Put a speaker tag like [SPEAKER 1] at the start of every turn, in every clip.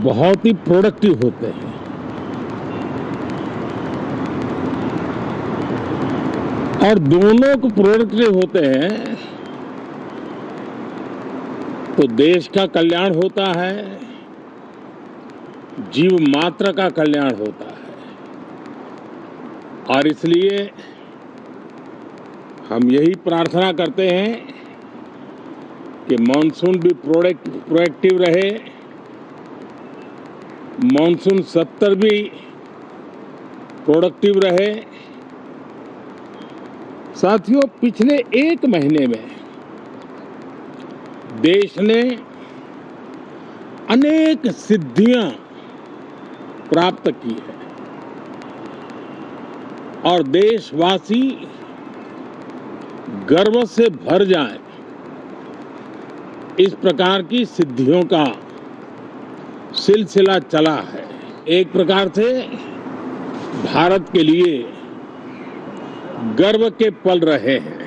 [SPEAKER 1] बहुत ही प्रोडक्टिव होते हैं। और दोनों को प्रोडक्टिव होते हैं तो देश का कल्याण होता है, जीव मात्र का कल्याण होता है। और इसलिए हम यही प्रार्थना करते हैं कि मॉनसून भी प्रोएक्टिव रहे, मॉनसून सत्र भी प्रोडक्टिव रहे। साथियों, पिछले एक महीने में देश ने अनेक सिद्धियां प्राप्त की है और देशवासी गर्व से भर जाएं, इस प्रकार की सिद्धियों का सिलसिला चला है। एक प्रकार से भारत के लिए गर्व के पल रहे हैं।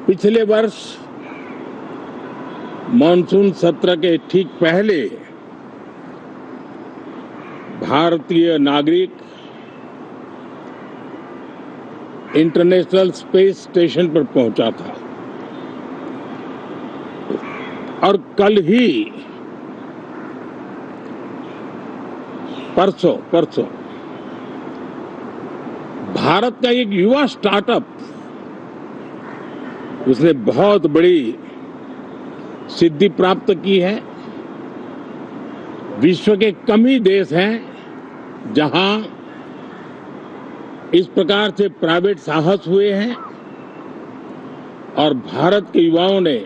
[SPEAKER 1] पिछले वर्ष मॉनसून सत्र के ठीक पहले भारतीय नागरिक इंटरनेशनल स्पेस स्टेशन पर पहुंचा था और कल ही परसों भारत का एक युवा स्टार्टअप, उसने बहुत बड़ी सिद्धि प्राप्त की है। विश्व के कम ही देश हैं जहां इस प्रकार से प्राइवेट साहस हुए हैं और भारत के युवाओं ने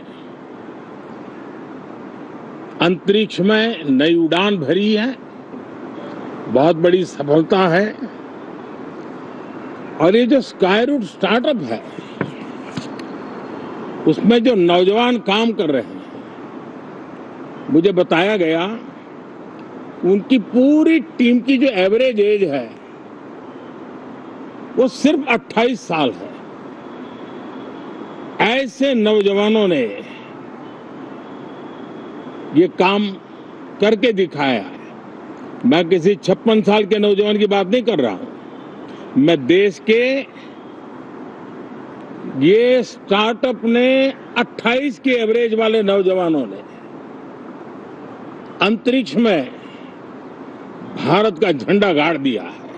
[SPEAKER 1] अंतरिक्ष में नई उड़ान भरी है। बहुत बड़ी सफलता है। और ये जो स्काईरूट स्टार्टअप है, उसमें जो नौजवान काम कर रहे हैं, मुझे बताया गया उनकी पूरी टीम की जो एवरेज एज है वो सिर्फ 28 साल है। ऐसे नौजवानों ने ये काम करके दिखाया है। मैं किसी 56 साल के नौजवान की बात नहीं कर रहा हूं, मैं देश के ये स्टार्टअप ने 28 के एवरेज वाले नौजवानों ने अंतरिक्ष में भारत का झंडा गाड़ दिया है।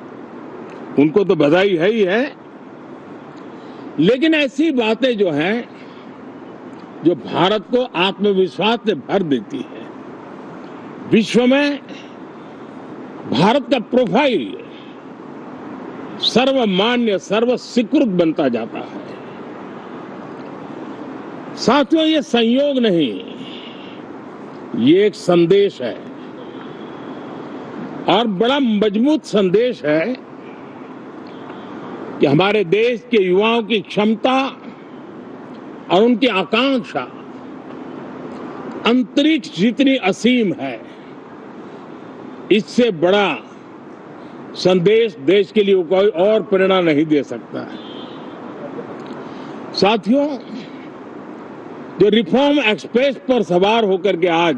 [SPEAKER 1] उनको तो बधाई है ही है, लेकिन ऐसी बातें जो हैं जो भारत को आत्मविश्वास से भर देती है। विश्व में भारत का प्रोफाइल सर्वमान्य, सर्वस्वीकृत बनता जाता है। साथियों, ये संयोग नहीं, ये एक संदेश है और बड़ा मजबूत संदेश है कि हमारे देश के युवाओं की क्षमता और उनकी आकांक्षा अंतरिक्ष जितनी असीम है, इससे बड़ा संदेश देश के लिए कोई और प्रेरणा नहीं दे सकता है। साथियों, जो रिफॉर्म एक्सप्रेस पर सवार होकर के आज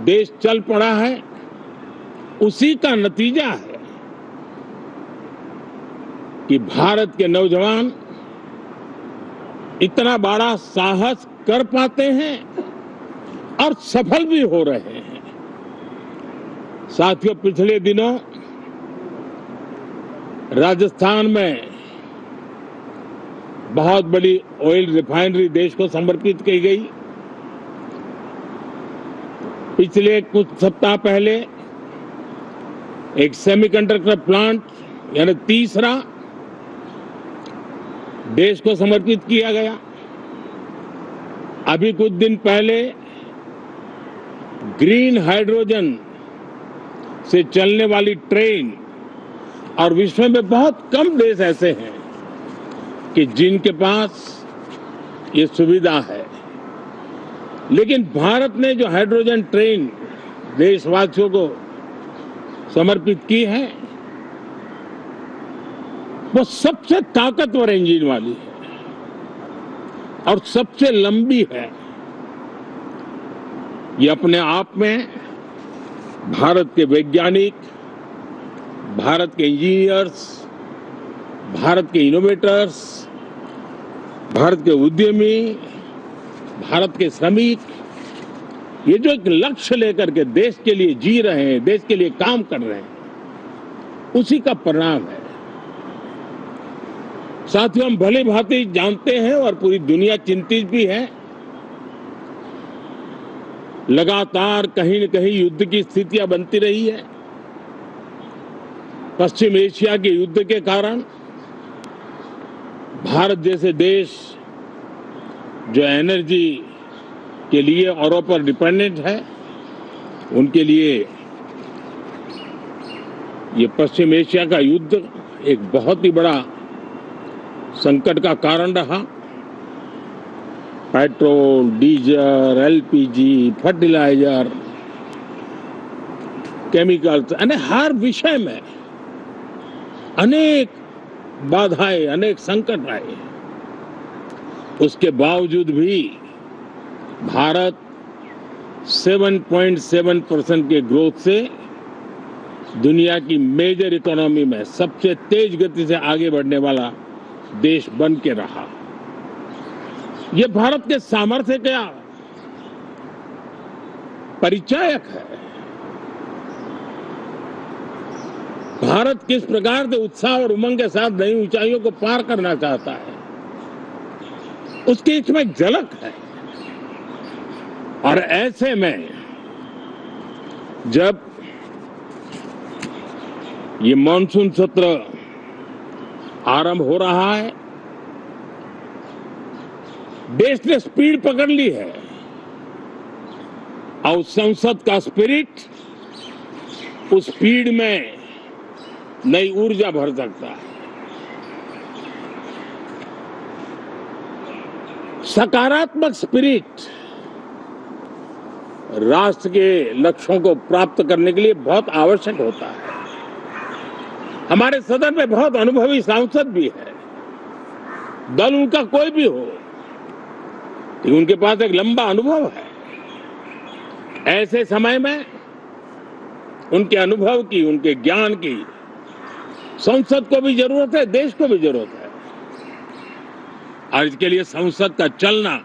[SPEAKER 1] देश चल पड़ा है, उसी का नतीजा है कि भारत के नौजवान इतना बड़ा साहस कर पाते हैं और सफल भी हो रहे हैं। साथियों, पिछले दिनों राजस्थान में बहुत बड़ी ऑयल रिफाइनरी देश को समर्पित की गई। पिछले कुछ सप्ताह पहले एक सेमीकंडक्टर प्लांट यानी तीसरा देश को समर्पित किया गया। अभी कुछ दिन पहले ग्रीन हाइड्रोजन से चलने वाली ट्रेन, और विश्व में बहुत कम देश ऐसे हैं कि जिनके पास ये सुविधा है, लेकिन भारत ने जो हाइड्रोजन ट्रेन देशवासियों को समर्पित की है, वो सबसे ताकतवर इंजन वाली है और सबसे लंबी है। ये अपने आप में भारत के वैज्ञानिक, भारत के इंजीनियर्स, भारत के इनोवेटर्स, भारत के उद्यमी, भारत के श्रमिक, ये जो एक लक्ष्य लेकर के देश के लिए जी रहे हैं, देश के लिए काम कर रहे हैं, उसी का परिणाम है। साथियों, हम भली भांति जानते हैं और पूरी दुनिया चिंतित भी है, लगातार कहीं न कहीं युद्ध की स्थितियां बनती रही है। पश्चिम एशिया के युद्ध के कारण भारत जैसे देश जो एनर्जी के लिए औरों पर डिपेंडेंट है, उनके लिए ये पश्चिम एशिया का युद्ध एक बहुत ही बड़ा संकट का कारण रहा। Petrol, diesel, LPG, fertiliser, chemicals, हर विषय में अनेक बाधाएं, अनेक संकट आए। उसके बावजूद भी भारत 7.7% के ग्रोथ से दुनिया की मेजर इकोनॉमी में सबसे तेज गति से आगे बढ़ने वाला देश बन के रहा। ये भारत के सामर्थ्य का परिचायक है। भारत किस प्रकार से उत्साह और उमंग के साथ नई ऊंचाइयों को पार करना चाहता है, उसकी इसमें एक झलक है। और ऐसे में जब ये मॉनसून सत्र आरंभ हो रहा है, देश ने स्पीड पकड़ ली है और संसद का स्पिरिट उस स्पीड में नई ऊर्जा भर सकता है। सकारात्मक स्पिरिट राष्ट्र के लक्ष्यों को प्राप्त करने के लिए बहुत आवश्यक होता है। हमारे सदन में बहुत अनुभवी सांसद भी है, दल उनका कोई भी हो, लेकिन उनके पास एक लंबा अनुभव है। ऐसे समय में उनके अनुभव की, उनके ज्ञान की संसद को भी जरूरत है, देश को भी जरूरत है। और इसके लिए संसद का चलना,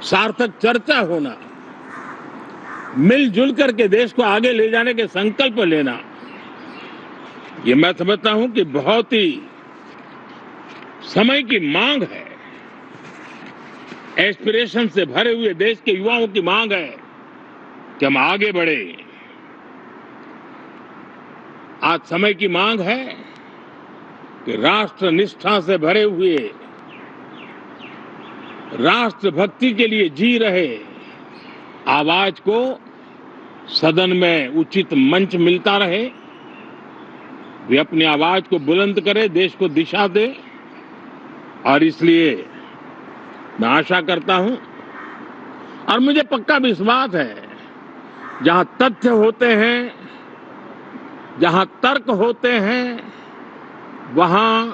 [SPEAKER 1] सार्थक चर्चा होना, मिलजुल करके देश को आगे ले जाने के संकल्प लेना, ये मैं समझता हूं कि बहुत ही समय की मांग है। एस्पिरेशन से भरे हुए देश के युवाओं की मांग है कि हम आगे बढ़े। आज समय की मांग है कि राष्ट्र निष्ठा से भरे हुए, राष्ट्र भक्ति के लिए जी रहे आवाज को सदन में उचित मंच मिलता रहे, वे अपनी आवाज को बुलंद करे, देश को दिशा दे। और इसलिए मैं आशा करता हूं और मुझे पक्का विश्वास है, जहां तथ्य होते हैं, जहां तर्क होते हैं, वहां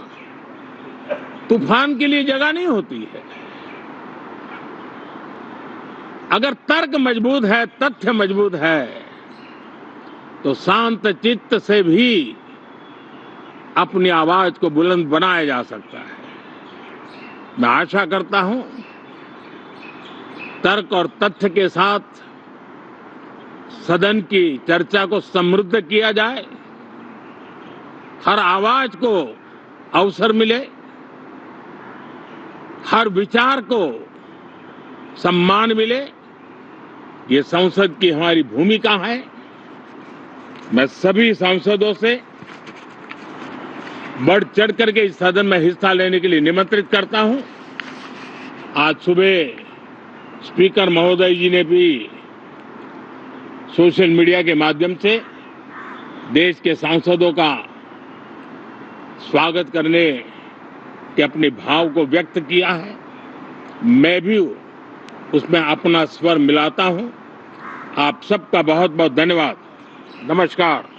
[SPEAKER 1] तूफान के लिए जगह नहीं होती है। अगर तर्क मजबूत है, तथ्य मजबूत है, तो शांत चित्त से भी अपनी आवाज को बुलंद बनाया जा सकता है। मैं आशा करता हूं तर्क और तथ्य के साथ सदन की चर्चा को समृद्ध किया जाए, हर आवाज को अवसर मिले, हर विचार को सम्मान मिले। ये संसद की हमारी भूमिका है। मैं सभी सांसदों से बढ़ चढ़ करके इस सदन में हिस्सा लेने के लिए निमंत्रित करता हूं। आज सुबह स्पीकर महोदय जी ने भी सोशल मीडिया के माध्यम से देश के सांसदों का स्वागत करने के अपने भाव को व्यक्त किया है। मैं भी उसमें अपना स्वर मिलाता हूं। आप सबका बहुत बहुत धन्यवाद। नमस्कार।